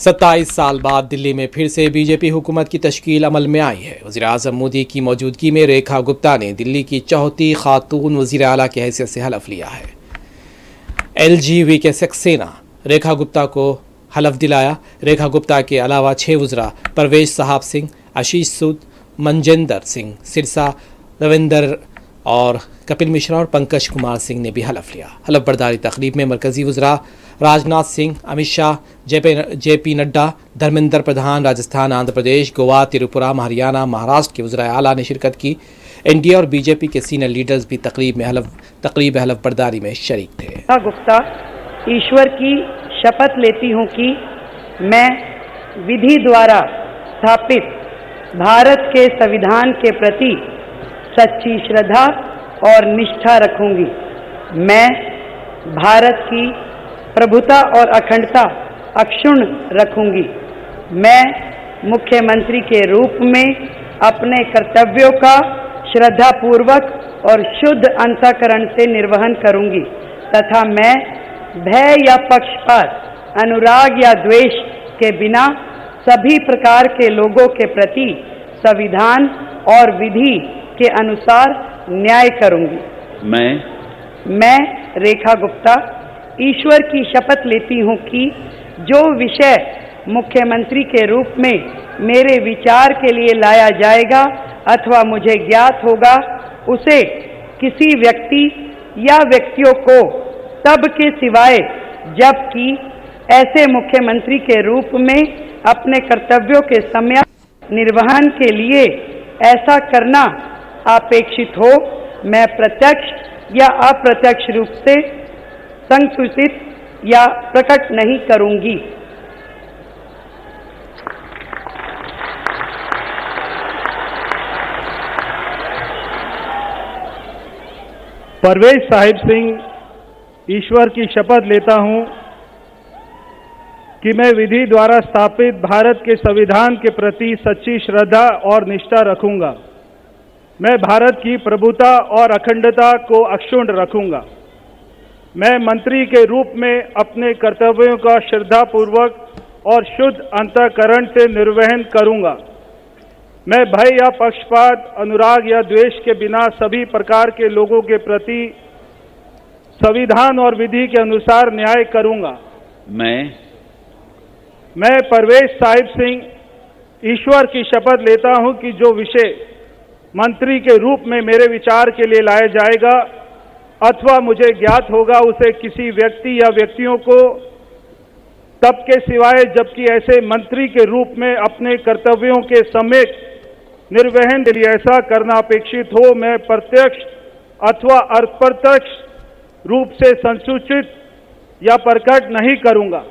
27 साल बाद दिल्ली में फिर से बीजेपी हुकूमत की तश्कील अमल में आई है। वज़ीर-ए-आज़म मोदी की मौजूदगी में रेखा गुप्ता ने दिल्ली की चौथी खातून वज़ीर आला की हैसियत से हलफ लिया है। LGV के सक्सेना रेखा गुप्ता को हलफ दिलाया। रेखा गुप्ता के अलावा 6 वज़रा परवेज साहब सिंह, आशीष सूद, मनजिंदर सिंह सिरसा, रविंदर और कपिल मिश्रा और पंकज कुमार सिंह ने भी हलफ लिया। हलफ बर्दारी तकरीब में मरकजी वज़रा राजनाथ सिंह, अमित शाह, JP नड्डा, धर्मेंद्र प्रधान, राजस्थान, आंध्र प्रदेश, गोवा, त्रिपुरा, हरियाणा, महाराष्ट्र के वज़राए आला ने शिरकत की। NDA और BJP के सीनियर लीडर्स भी तकरीब हलफ बर्दारी में शरीक थे। गुप्ता ईश्वर की शपथ लेती हूँ कि मैं विधि द्वारा स्थापित भारत के संविधान के प्रति सच्ची श्रद्धा और निष्ठा रखूंगी। मैं भारत की प्रभुता और अखंडता अक्षुण्ण रखूंगी। मैं मुख्यमंत्री के रूप में अपने कर्तव्यों का श्रद्धापूर्वक और शुद्ध अंतःकरण से निर्वहन करूंगी तथा मैं भय या पक्षपात, अनुराग या द्वेष के बिना सभी प्रकार के लोगों के प्रति संविधान और विधि के अनुसार न्याय करूंगी। मैं रेखा गुप्ता ईश्वर की शपथ लेती हूँ कि जो विषय मुख्यमंत्री के रूप में मेरे विचार के लिए लाया जाएगा अथवा मुझे ज्ञात होगा, उसे किसी व्यक्ति या व्यक्तियों को तब के सिवाय जबकि ऐसे मुख्यमंत्री के रूप में अपने कर्तव्यों के समय निर्वहन के लिए ऐसा करना अपेक्षित हो, मैं प्रत्यक्ष या अप्रत्यक्ष रूप से संसूचित या प्रकट नहीं करूंगी। परवेज साहिब सिंह ईश्वर की शपथ लेता हूं कि मैं विधि द्वारा स्थापित भारत के संविधान के प्रति सच्ची श्रद्धा और निष्ठा रखूंगा। मैं भारत की प्रभुता और अखंडता को अक्षुण्ण रखूंगा। मैं मंत्री के रूप में अपने कर्तव्यों का श्रद्धापूर्वक और शुद्ध अंतःकरण से निर्वहन करूंगा। मैं भय या पक्षपात, अनुराग या द्वेष के बिना सभी प्रकार के लोगों के प्रति संविधान और विधि के अनुसार न्याय करूंगा। मैं परवेज साहिब सिंह ईश्वर की शपथ लेता हूं कि जो विषय मंत्री के रूप में मेरे विचार के लिए लाया जाएगा अथवा मुझे ज्ञात होगा, उसे किसी व्यक्ति या व्यक्तियों को तब के सिवाय जबकि ऐसे मंत्री के रूप में अपने कर्तव्यों के समेत निर्वहन के लिए ऐसा करना अपेक्षित हो, मैं प्रत्यक्ष अथवा अप्रत्यक्ष रूप से संसूचित या प्रकट नहीं करूंगा।